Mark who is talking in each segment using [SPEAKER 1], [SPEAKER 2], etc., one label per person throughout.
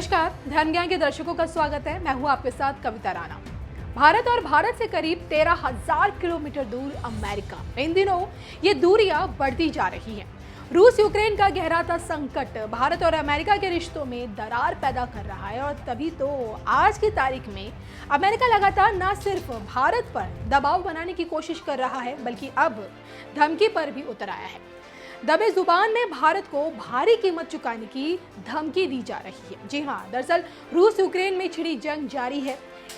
[SPEAKER 1] नमस्कार, धर्म ज्ञान के दर्शकों का स्वागत है। मैं हूं आपके साथ कविता राणा। भारत और भारत से करीब 13,000 किलोमीटर दूर अमेरिका। इन दिनों ये दूरियां बढ़ती जा रही हैं। रूस यूक्रेन का गहराता संकट भारत और अमेरिका के रिश्तों में दरार पैदा कर रहा है और तभी तो आज की तारीख में अमेरिका लगातार न सिर्फ भारत पर दबाव बनाने की कोशिश कर रहा है बल्कि अब धमकी पर भी उतर आया है। दबे जुबान में भारत को भारी कीमत चुकाने की धमकी दी जा रही है। जी हाँ, दरअसल रूस यूक्रेन में छिड़ी जंग जारी है।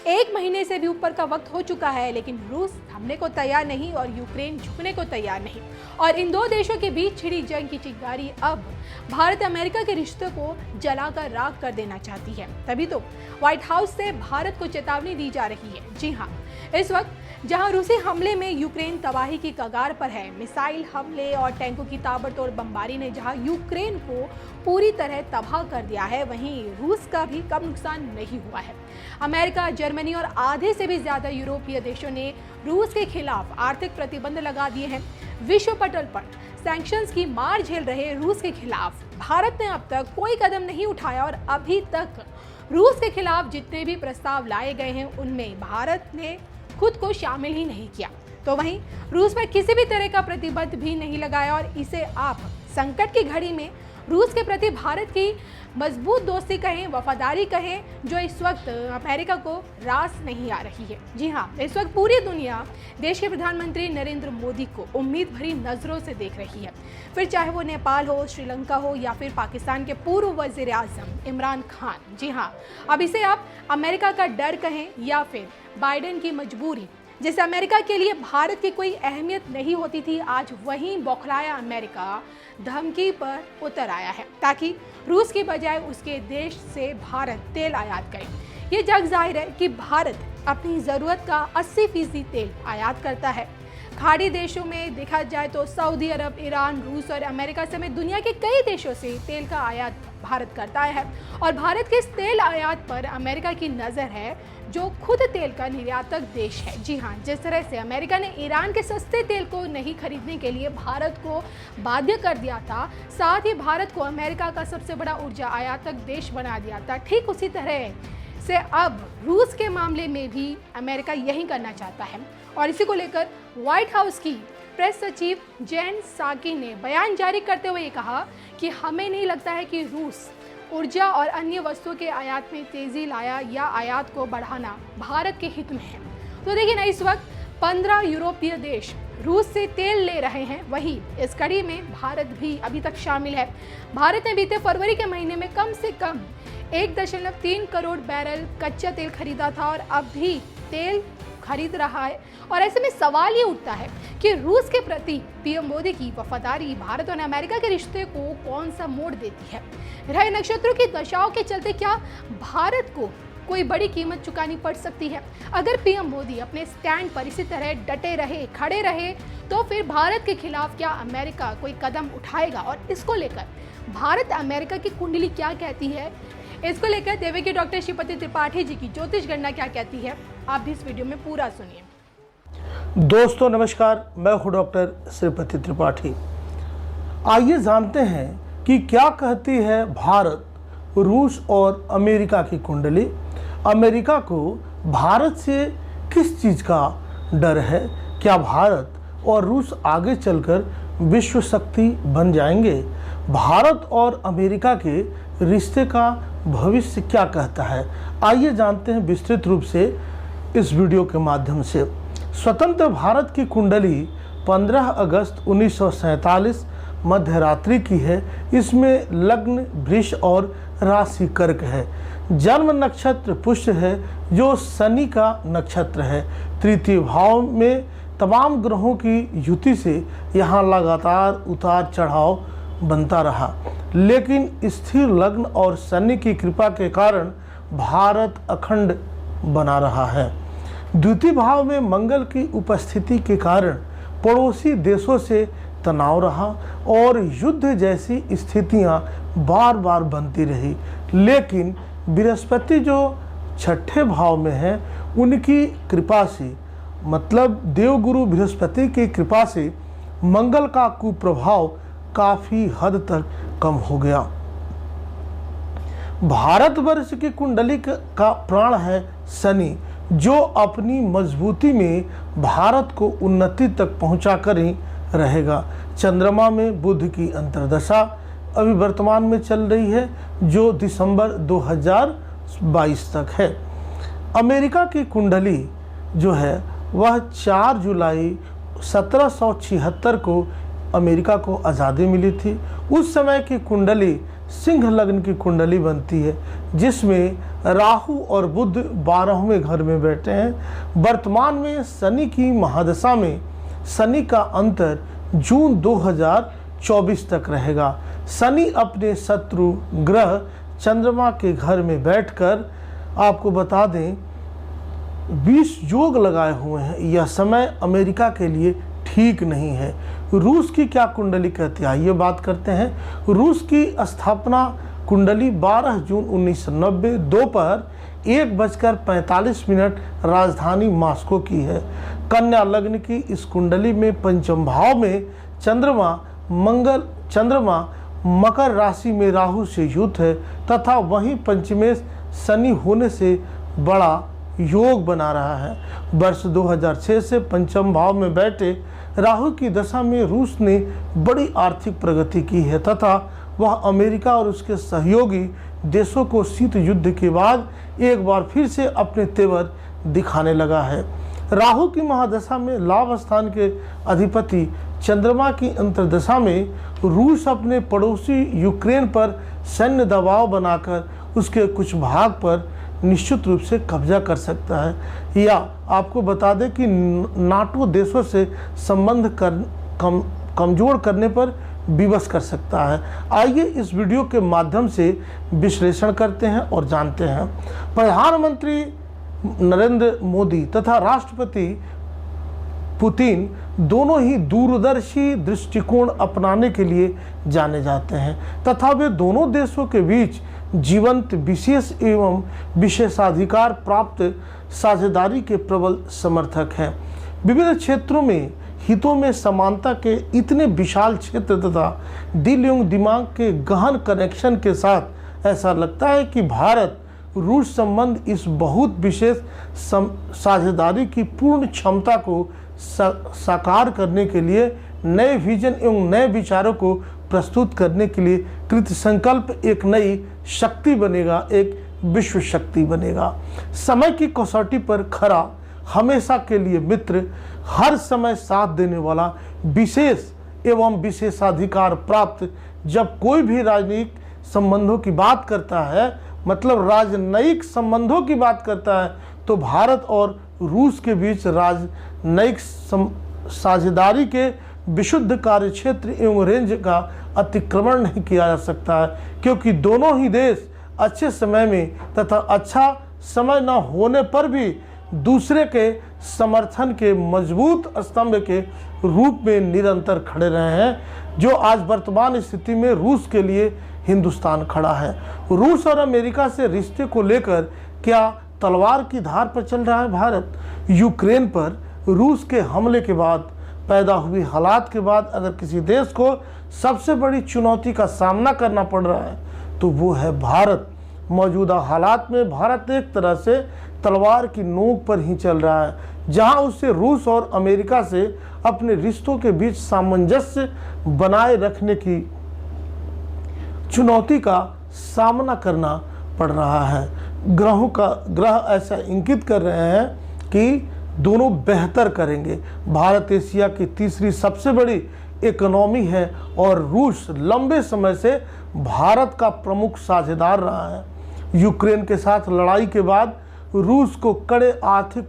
[SPEAKER 1] 1 महीने से भी ऊपर का वक्त हो चुका है, लेकिन रूस थमने को तैयार नहीं और यूक्रेन झुकने को तैयार नहीं। और इन दो देशों के बीच छिड़ी जंग की चिंगारी अब भारत अमेरिका के रिश्ते को जलाकर राख कर देना चाहती है। तभी तो व्हाइट हाउस से भारत को चेतावनी दी जा रही है। जी हाँ, इस वक्त जहां रूसी हमले में यूक्रेन तबाही की कगार पर है, मिसाइल हमले और टैंकों की ताबड़तोड़ बमबारी ने जहां यूक्रेन को पूरी तरह तबाह कर दिया है, वहीं रूस का भी कम नुकसान नहीं हुआ है। अमेरिका, जर्मनी और आधे से भी ज्यादा यूरोपीय देशों ने रूस के खिलाफ आर्थिक प्रतिबंध लगा दिए हैं। विश्व पटल पर सैंक्शंस की मार झेल रहे रूस के खिलाफ भारत ने अब तक कोई कदम नहीं उठाया और अभी तक रूस के खिलाफ जितने भी प्रस्ताव लाए गए हैं उनमें भारत ने खुद को शामिल ही नहीं किया। तो वहीं रूस पर किसी भी तरह का प्रतिबंध भी नहीं लगाया और इसे आप संकट की घड़ी में रूस के प्रति भारत की मजबूत दोस्ती कहें, वफादारी कहें, जो इस वक्त अमेरिका को रास नहीं आ रही है। जी हाँ, इस वक्त पूरी दुनिया देश के प्रधानमंत्री नरेंद्र मोदी को उम्मीद भरी नजरों से देख रही है। फिर चाहे वो नेपाल हो, श्रीलंका हो या फिर पाकिस्तान के पूर्व वजीर आजम इमरान खान। जी हाँ, अब इसे आप अमेरिका का डर कहें या फिर बाइडेन की मजबूरी। जैसे अमेरिका के लिए भारत की कोई अहमियत नहीं होती थी, आज वहीं बौखलाया अमेरिका धमकी पर उतर आया है ताकि रूस की बजाय उसके देश से भारत तेल आयात करे। ये जग जाहिर है कि भारत अपनी ज़रूरत का 80% तेल आयात करता है। खाड़ी देशों में देखा जाए तो सऊदी अरब, ईरान, रूस और अमेरिका समेत दुनिया के कई देशों से तेल का आयात भारत करता है और भारत के इस तेल आयात पर अमेरिका की नज़र है, जो खुद तेल का निर्यातक देश है। जी हाँ, जिस तरह से अमेरिका ने ईरान के सस्ते तेल को नहीं खरीदने के लिए भारत को बाध्य कर दिया था, साथ ही भारत को अमेरिका का सबसे बड़ा ऊर्जा आयातक देश बना दिया था, ठीक उसी तरह से अब रूस के मामले में भी अमेरिका यही करना चाहता है। और इसी को लेकर व्हाइट हाउस की प्रेस सचिव जेन साकी ने बयान जारी करते हुए कहा कि हमें नहीं लगता है कि रूस ऊर्जा और अन्य वस्तुओं के आयात में तेजी लाया या आयात को बढ़ाना भारत के हित में है। तो देखिए ना, इस वक्त 15 यूरोपीय देश रूस से तेल ले रहे हैं, वही इस कड़ी में भारत भी अभी तक शामिल है। भारत ने बीते फरवरी के महीने में कम से कम 1.3 करोड़ बैरल कच्चा तेल खरीदा था और अब भी तेल खरीद रहा है। और ऐसे में सवाल ये उठता है कि रूस के प्रति पीएम मोदी की वफादारी भारत और अमेरिका के रिश्ते को कौन सा मोड़ देती है। ग्रह नक्षत्रों की दशाओं के चलते क्या भारत को कोई बड़ी कीमत चुकानी पड़ सकती है? अगर पीएम मोदी अपने स्टैंड पर इसी तरह डटे रहे, खड़े रहे, तो फिर भारत के खिलाफ क्या अमेरिका कोई कदम उठाएगा? और इसको लेकर भारत अमेरिका की कुंडली क्या कहती है, इसको लेकर देवे के डॉक्टर श्रीपति त्रिपाठी जी की ज्योतिष गणना क्या कहती है, आप भी इस वीडियो में पूरा सुनिए।
[SPEAKER 2] दोस्तों नमस्कार, मैं हूँ डॉक्टर श्रीपति त्रिपाठी। आइए जानते हैं कि क्या कहती है भारत, रूस और अमेरिका की कुंडली। अमेरिका को भारत से किस चीज़ का डर है? क्या भारत और रूस आगे चलकर विश्व शक्ति बन जाएंगे? भारत और अमेरिका के रिश्ते का भविष्य क्या कहता है? आइए जानते हैं विस्तृत रूप से इस वीडियो के माध्यम से। स्वतंत्र भारत की कुंडली 15 अगस्त 1947 मध्यरात्रि की है। इसमें लग्न वृष और राशि कर्क है। जन्म नक्षत्र पुष्य है, जो शनि का नक्षत्र है। तृतीय भाव में तमाम ग्रहों की युति से यहाँ लगातार उतार चढ़ाव बनता रहा, लेकिन स्थिर लग्न और शनि की कृपा के कारण भारत अखंड बना रहा है। द्वितीय भाव में मंगल की उपस्थिति के कारण पड़ोसी देशों से तनाव रहा और युद्ध जैसी स्थितियां बार बार बनती रही, लेकिन बृहस्पति जो छठे भाव में है, उनकी कृपा से, मतलब देवगुरु बृहस्पति की कृपा से मंगल का कुप्रभाव काफ़ी हद तक कम हो गया। भारतवर्ष की कुंडली का प्राण है शनि, जो अपनी मजबूती में भारत को उन्नति तक पहुंचाकर ही रहेगा। चंद्रमा में बुध की अंतर्दशा अभी वर्तमान में चल रही है, जो दिसंबर 2022 तक है। अमेरिका की कुंडली जो है वह 4 जुलाई 1776 को अमेरिका को आज़ादी मिली थी। उस समय की कुंडली सिंह लग्न की कुंडली बनती है, जिसमें राहु और बुध 12वें घर में बैठे हैं। वर्तमान में शनि की महादशा में शनि का अंतर जून 2024 तक रहेगा। शनि अपने शत्रु ग्रह चंद्रमा के घर में बैठकर आपको बता दें 20 योग लगाए हुए हैं। यह समय अमेरिका के लिए ठीक नहीं है। रूस की क्या कुंडली कहती है, ये बात करते हैं। रूस की स्थापना कुंडली 12 जून 1990 दोपहर 1:45 राजधानी मॉस्को की है। कन्या लग्न की इस कुंडली में पंचम भाव में चंद्रमा मकर राशि में राहु से युक्त है, तथा वहीं पंचमेश शनि होने से बड़ा योग बना रहा है। वर्ष 2006 से पंचम भाव में बैठे राहु की दशा में रूस ने बड़ी आर्थिक प्रगति की है, तथा वह अमेरिका और उसके सहयोगी देशों को शीत युद्ध के बाद एक बार फिर से अपने तेवर दिखाने लगा है। राहु की महादशा में लाभ स्थान के अधिपति चंद्रमा की अंतर्दशा में रूस अपने पड़ोसी यूक्रेन पर सैन्य दबाव बनाकर उसके कुछ भाग पर निश्चित रूप से कब्जा कर सकता है, या आपको बता दें कि नाटो देशों से संबंध कमजोर करने पर विवश कर सकता है। आइए इस वीडियो के माध्यम से विश्लेषण करते हैं और जानते हैं। प्रधानमंत्री नरेंद्र मोदी तथा राष्ट्रपति पुतिन दोनों ही दूरदर्शी दृष्टिकोण अपनाने के लिए जाने जाते हैं, तथा वे दोनों देशों के बीच जीवंत विशेष एवं विशेषाधिकार प्राप्त साझेदारी के प्रबल समर्थक हैं। विविध क्षेत्रों में हितों में समानता के इतने विशाल क्षेत्र तथा दिल एवं दिमाग के गहन कनेक्शन के साथ ऐसा लगता है कि भारत रूस संबंध इस बहुत विशेष साझेदारी की पूर्ण क्षमता को साकार करने के लिए नए विजन एवं नए विचारों को प्रस्तुत करने के लिए कृत संकल्प एक नई शक्ति बनेगा, एक विश्व शक्ति बनेगा। समय की कसौटी पर खरा, हमेशा के लिए मित्र, हर समय साथ देने वाला, विशेष एवं विशेषाधिकार प्राप्त। जब कोई भी राजनीतिक संबंधों की बात करता है, मतलब राजनयिक संबंधों की बात करता है, तो भारत और रूस के बीच राजनयिक साझेदारी के विशुद्ध कार्यक्षेत्र एवं रेंज का अतिक्रमण नहीं किया जा सकता है, क्योंकि दोनों ही देश अच्छे समय में तथा अच्छा समय न होने पर भी दूसरे के समर्थन के मजबूत स्तंभ के रूप में निरंतर खड़े रहे हैं, जो आज वर्तमान स्थिति में रूस के लिए हिंदुस्तान खड़ा है। रूस और अमेरिका से रिश्ते को लेकर क्या तलवार की धार पर चल रहा है भारत? यूक्रेन पर रूस के हमले के बाद पैदा हुई हालात के बाद अगर किसी देश को सबसे बड़ी चुनौती का सामना करना पड़ रहा है तो वो है भारत। मौजूदा हालात में भारत एक तरह से तलवार की नोक पर ही चल रहा है, जहां उसे रूस और अमेरिका से अपने रिश्तों के बीच सामंजस्य बनाए रखने की चुनौती का सामना करना पड़ रहा है। ग्रह ऐसा इंगित कर रहे हैं कि दोनों बेहतर करेंगे। भारत एशिया की तीसरी सबसे बड़ी इकोनॉमी है और रूस लंबे समय से भारत का प्रमुख साझेदार रहा है। यूक्रेन के साथ लड़ाई के बाद रूस को कड़े आर्थिक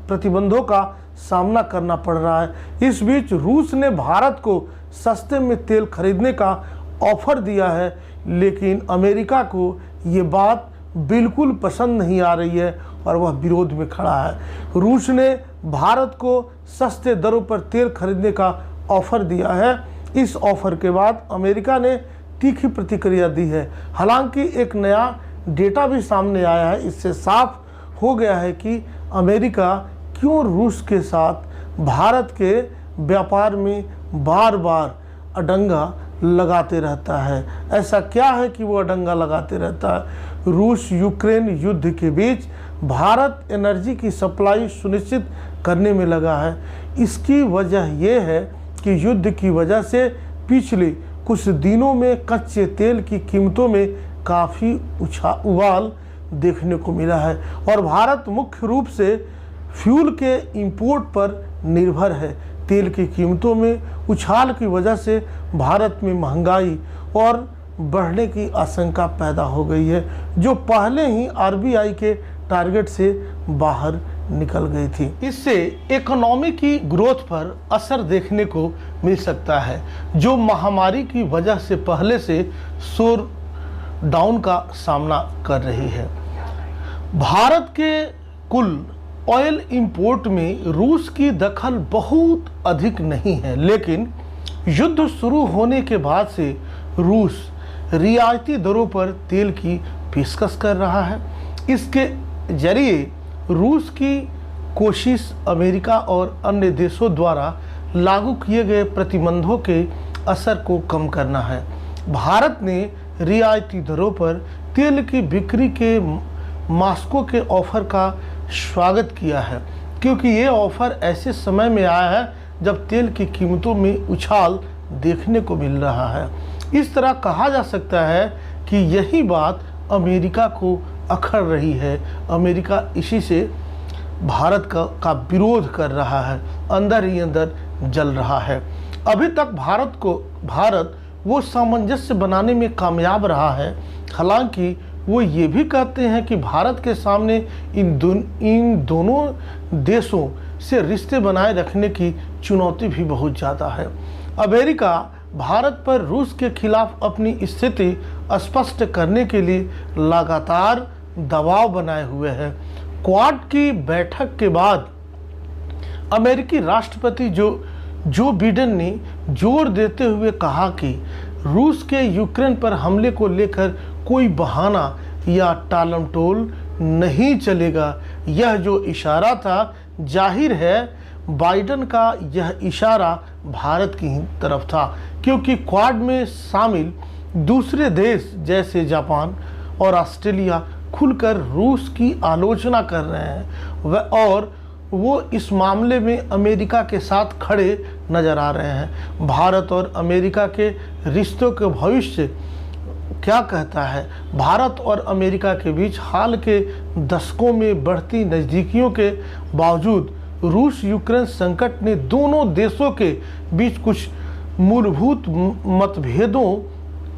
[SPEAKER 2] प्रतिबंधों का सामना करना पड़ रहा है। इस बीच रूस ने भारत को सस्ते में तेल खरीदने का ऑफर दिया है, लेकिन अमेरिका को ये बात बिल्कुल पसंद नहीं आ रही है और वह विरोध में खड़ा है। रूस ने भारत को सस्ते दरों पर तेल खरीदने का ऑफर दिया है। इस ऑफर के बाद अमेरिका ने तीखी प्रतिक्रिया दी है। हालांकि एक नया डेटा भी सामने आया है, इससे साफ हो गया है कि अमेरिका क्यों रूस के साथ भारत के व्यापार में बार बार अडंगा लगाते रहता है। ऐसा क्या है कि वो अडंगा लगाते रहता है? रूस यूक्रेन युद्ध के बीच भारत एनर्जी की सप्लाई सुनिश्चित करने में लगा है। इसकी वजह यह है कि युद्ध की वजह से पिछले कुछ दिनों में कच्चे तेल की कीमतों में काफ़ी उछाल देखने को मिला है और भारत मुख्य रूप से फ्यूल के इंपोर्ट पर निर्भर है। तेल की कीमतों में उछाल की वजह से भारत में महंगाई और बढ़ने की आशंका पैदा हो गई है, जो पहले ही आरबीआई के टारगेट से बाहर निकल गई थी। इससे इकोनॉमी की ग्रोथ पर असर देखने को मिल सकता है, जो महामारी की वजह से पहले से शोर डाउन का सामना कर रही है। भारत के कुल ऑयल इंपोर्ट में रूस की दखल बहुत अधिक नहीं है, लेकिन युद्ध शुरू होने के बाद से रूस रियायती दरों पर तेल की पेशकश कर रहा है। इसके जरिए रूस की कोशिश अमेरिका और अन्य देशों द्वारा लागू किए गए प्रतिबंधों के असर को कम करना है। भारत ने रियायती दरों पर तेल की बिक्री के मास्को के ऑफर का स्वागत किया है, क्योंकि ये ऑफर ऐसे समय में आया है जब तेल की कीमतों में उछाल देखने को मिल रहा है। इस तरह कहा जा सकता है कि यही बात अमेरिका को अखर रही है। अमेरिका इसी से भारत का विरोध कर रहा है, अंदर ही अंदर जल रहा है। अभी तक भारत वो सामंजस्य बनाने में कामयाब रहा है। हालांकि वो ये भी कहते हैं कि भारत के सामने इन दोनों देशों से रिश्ते बनाए रखने की चुनौती भी बहुत ज़्यादा है। अमेरिका भारत पर रूस के खिलाफ अपनी स्थिति स्पष्ट करने के लिए लगातार दबाव बनाए हुए है। क्वाड की बैठक के बाद अमेरिकी राष्ट्रपति जो बिडेन ने जोर देते हुए कहा कि रूस के यूक्रेन पर हमले को लेकर कोई बहाना या टालमटोल नहीं चलेगा। यह जो इशारा था, जाहिर है बाइडेन का यह इशारा भारत की ही तरफ था, क्योंकि क्वाड में शामिल दूसरे देश जैसे जापान और ऑस्ट्रेलिया खुलकर रूस की आलोचना कर रहे हैं और वो इस मामले में अमेरिका के साथ खड़े नजर आ रहे हैं। भारत और अमेरिका के रिश्तों के भविष्य क्या कहता है? भारत और अमेरिका के बीच हाल के दशकों में बढ़ती नज़दीकियों के बावजूद रूस यूक्रेन संकट ने दोनों देशों के बीच कुछ मूलभूत मतभेदों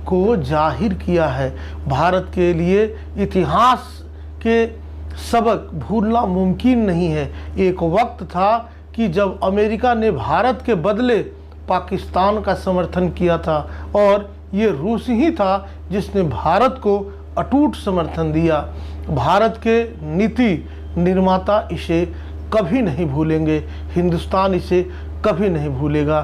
[SPEAKER 2] को जाहिर किया है। भारत के लिए इतिहास के सबक भूलना मुमकिन नहीं है। एक वक्त था कि जब अमेरिका ने भारत के बदले पाकिस्तान का समर्थन किया था और ये रूस ही था जिसने भारत को अटूट समर्थन दिया। भारत के नीति निर्माता इसे कभी नहीं भूलेंगे, हिंदुस्तान इसे कभी नहीं भूलेगा।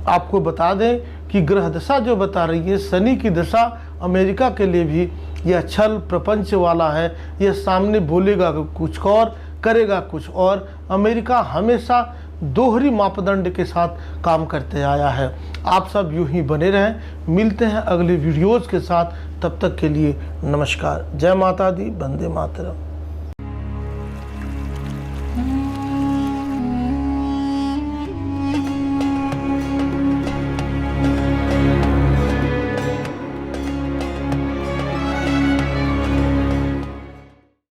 [SPEAKER 2] आपको बता दें कि ग्रह दशा जो बता रही है, शनि की दशा अमेरिका के लिए भी यह छल प्रपंच वाला है। यह सामने बोलेगा कुछ और, करेगा कुछ और। अमेरिका हमेशा दोहरी मापदंड के साथ काम करते आया है। आप सब यूं ही बने रहें। मिलते हैं अगले वीडियोज़ के साथ। तब तक के लिए नमस्कार। जय माता दी, वंदे मातरम।